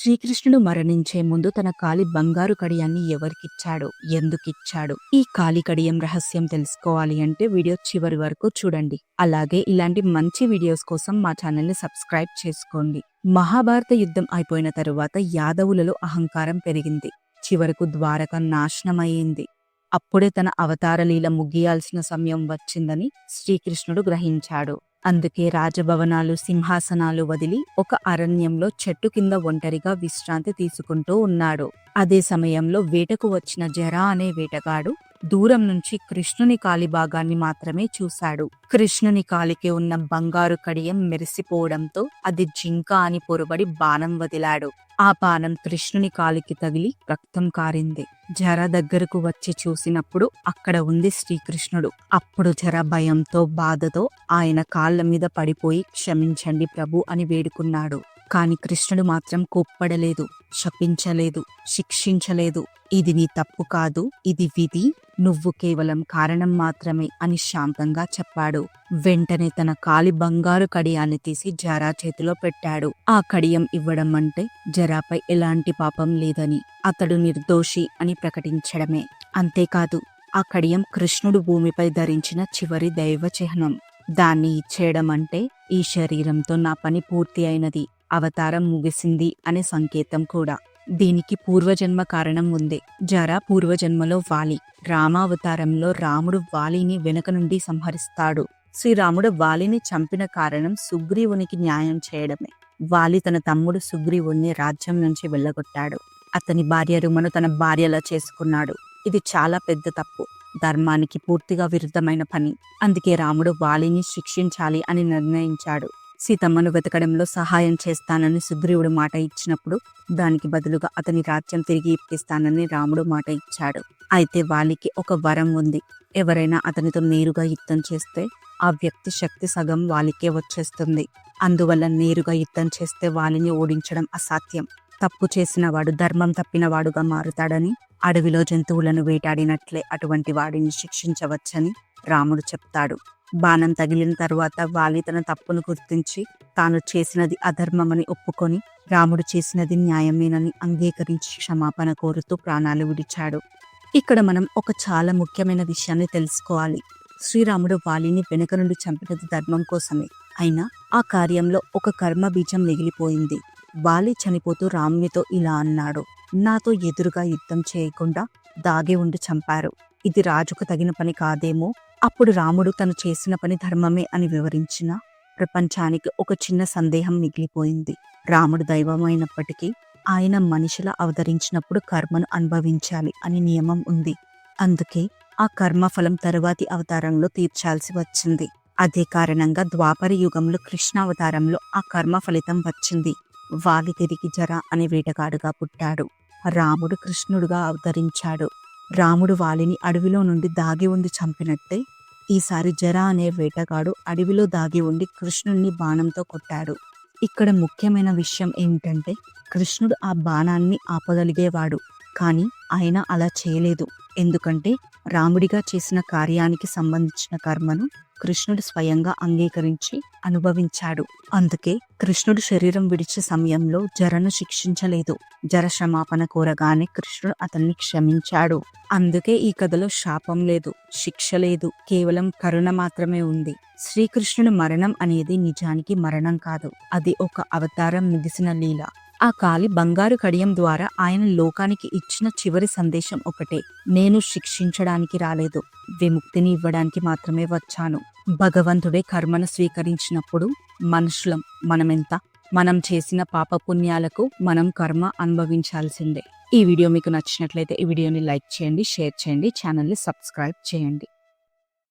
శ్రీకృష్ణుడు మరణించే ముందు తన కాలి బంగారు కడియాన్ని ఎవరికిచ్చాడు, ఎందుకిచ్చాడు? ఈ కాలి కడియం రహస్యం తెలుసుకోవాలి అంటే వీడియో చివరి వరకు చూడండి. అలాగే ఇలాంటి మంచి వీడియోస్ కోసం మా ఛానల్ని సబ్స్క్రైబ్ చేసుకోండి. మహాభారత యుద్ధం అయిపోయిన తరువాత యాదవులలో అహంకారం పెరిగింది. చివరకు ద్వారక నాశనమయ్యింది. అప్పుడే తన అవతారలీల ముగియాల్సిన సమయం వచ్చిందని శ్రీకృష్ణుడు గ్రహించాడు. అందుకే రాజభవనాలు, సింహాసనాలు వదిలి ఒక అరణ్యంలో చెట్టు కింద ఒంటరిగా విశ్రాంతి తీసుకుంటూ ఉన్నాడు. అదే సమయంలో వేటకు వచ్చిన జర అనే వేటగాడు దూరం నుంచి కృష్ణుని కాలి భాగాన్ని మాత్రమే చూశాడు. కృష్ణుని కాలికి ఉన్న బంగారు కడియం మెరిసిపోవడంతో అది జింక అని పొరబడి బాణం వదిలాడు. ఆ బాణం కృష్ణుని కాలికి తగిలి రక్తం కారింది. జర దగ్గరకు వచ్చి చూసినప్పుడు అక్కడ ఉంది శ్రీకృష్ణుడు. అప్పుడు జర భయంతో, బాధతో ఆయన కాళ్ళ మీద పడిపోయి క్షమించండి ప్రభు అని వేడుకున్నాడు. కాని కృష్ణుడు మాత్రం కోప్పడలేదు, శపించలేదు, శిక్షించలేదు. ఇది నీ తప్పు కాదు, ఇది విధి, నువ్వు కేవలం కారణం మాత్రమే అని శాంతంగా చెప్పాడు. వెంటనే తన కాలి బంగారు కడియాన్ని తీసి జరా చేతిలో పెట్టాడు. ఆ కడియం ఇవ్వడం అంటే జరాపై ఎలాంటి పాపం లేదని, అతడు నిర్దోషి అని ప్రకటించడమే. అంతేకాదు, ఆ కడియం కృష్ణుడు భూమిపై ధరించిన చివరి దైవ చిహ్నం. దాన్ని ఇచ్చేయడం అంటే ఈ శరీరంతో నా పని పూర్తి అయినది, అవతారం ముగిసింది అనే సంకేతం కూడా. దీనికి పూర్వజన్మ కారణం ఉంది. జర పూర్వజన్మలో వాలి, రామావతారంలో రాముడు వాలిని వెనుక నుండి సంహరిస్తాడు. శ్రీరాముడు వాలిని చంపిన కారణం సుగ్రీవునికి న్యాయం చేయడమే. వాలి తన తమ్ముడు సుగ్రీవుణ్ణి రాజ్యం నుంచి వెళ్ళగొట్టాడు. అతని భార్య రుమను తన భార్యలా చేసుకున్నాడు. ఇది చాలా పెద్ద తప్పు, ధర్మానికి పూర్తిగా విరుద్ధమైన పని. అందుకే రాముడు వాలిని శిక్షించాలి అని నిర్ణయించాడు. సీతమ్మను వెతకడంలో సహాయం చేస్తానని సుగ్రీవుడు మాట ఇచ్చినప్పుడు దానికి బదులుగా అతని రాజ్యం తిరిగి ఇప్పిస్తానని రాముడు మాట ఇచ్చాడు. అయితే వాలికి ఒక వరం ఉంది. ఎవరైనా అతనితో నేరుగా యుద్ధం చేస్తే ఆ వ్యక్తి శక్తి సగం వాలికే వచ్చేస్తుంది. అందువల్ల నేరుగా యుద్ధం చేస్తే వాలిని ఓడించడం అసాధ్యం. తప్పు చేసిన వాడు ధర్మం తప్పిన వాడుగా మారుతాడని, అడవిలో జంతువులను వేటాడినట్లే అటువంటి వాడిని శిక్షించవచ్చని రాముడు చెప్తాడు. బాణం తగిలిన తరువాత వాలి తన తప్పును గుర్తించి తాను చేసినది అధర్మమని ఒప్పుకొని రాముడు చేసినది న్యాయమేనని అంగీకరించి క్షమాపణ కోరుతూ ప్రాణాలు విడిచాడు. ఇక్కడ మనం ఒక చాలా ముఖ్యమైన విషయాన్ని తెలుసుకోవాలి. శ్రీరాముడు వాలిని వెనుక నుండి చంపినది ధర్మం కోసమే. అయినా ఆ కార్యంలో ఒక కర్మ బీజం మిగిలిపోయింది. వాలి చనిపోతూ రామునితో ఇలా అన్నాడు: నాతో ఎదురుగా యుద్ధం చేయకుండా దాగి ఉండి చంపారు. ఇది రాజుకు తగిన పని కాదేమో. అప్పుడు రాముడు తను చేసిన పని ధర్మమే అని వివరించిన ప్రపంచానికి ఒక చిన్న సందేహం మిగిలిపోయింది. రాముడు దైవమైనప్పటికీ ఆయన మనిషిలా అవతరించినప్పుడు కర్మను అనుభవించాలి అని నియమం ఉంది. అందుకే ఆ కర్మఫలం తరువాతి అవతారంలో తీర్చాల్సి వచ్చింది. అదే కారణంగా ద్వాపర యుగంలో కృష్ణ అవతారంలో ఆ కర్మ ఫలితం వచ్చింది. వాలి తిరిగి జర అనే వేటగాడుగా పుట్టాడు. రాముడు కృష్ణుడుగా అవతరించాడు. రాముడు వాలిని అడవిలో నుండి దాగి ఉండి చంపినట్టే ఈసారి జర అనే వేటగాడు అడవిలో దాగి ఉండి కృష్ణుణ్ణి బాణంతో కొట్టాడు. ఇక్కడ ముఖ్యమైన విషయం ఏమిటంటే కృష్ణుడు ఆ బాణాన్ని ఆపగలిగేవాడు, కానీ ఆయన అలా చేయలేదు. ఎందుకంటే రాముడిగా చేసిన కార్యానికి సంబంధించిన కర్మను కృష్ణుడు స్వయంగా అంగీకరించి అనుభవించాడు. అందుకే కృష్ణుడు శరీరం విడిచే సమయంలో జరను శిక్షించలేదు. జర క్షమాపణ కోరగానే కృష్ణుడు అతన్ని క్షమించాడు. అందుకే ఈ కథలో శాపం లేదు, శిక్ష లేదు, కేవలం కరుణ మాత్రమే ఉంది. శ్రీకృష్ణుడి మరణం అనేది నిజానికి మరణం కాదు, అది ఒక అవతారం ముగిసిన లీల. ఆ కాలి బంగారు కడియం ద్వారా ఆయన లోకానికి ఇచ్చిన చివరి సందేశం ఒకటే: నేను శిక్షించడానికి రాలేదు, విముక్తిని ఇవ్వడానికి మాత్రమే వచ్చాను. భగవంతుడే కర్మను స్వీకరించినప్పుడు మనుషులం మనమెంత? మనం చేసిన పాపపుణ్యాలకు మనం కర్మ అనుభవించాల్సిందే. ఈ వీడియో మీకు నచ్చినట్లయితే ఈ వీడియోని లైక్ చేయండి, షేర్ చేయండి, ఛానల్ని సబ్స్క్రైబ్ చేయండి.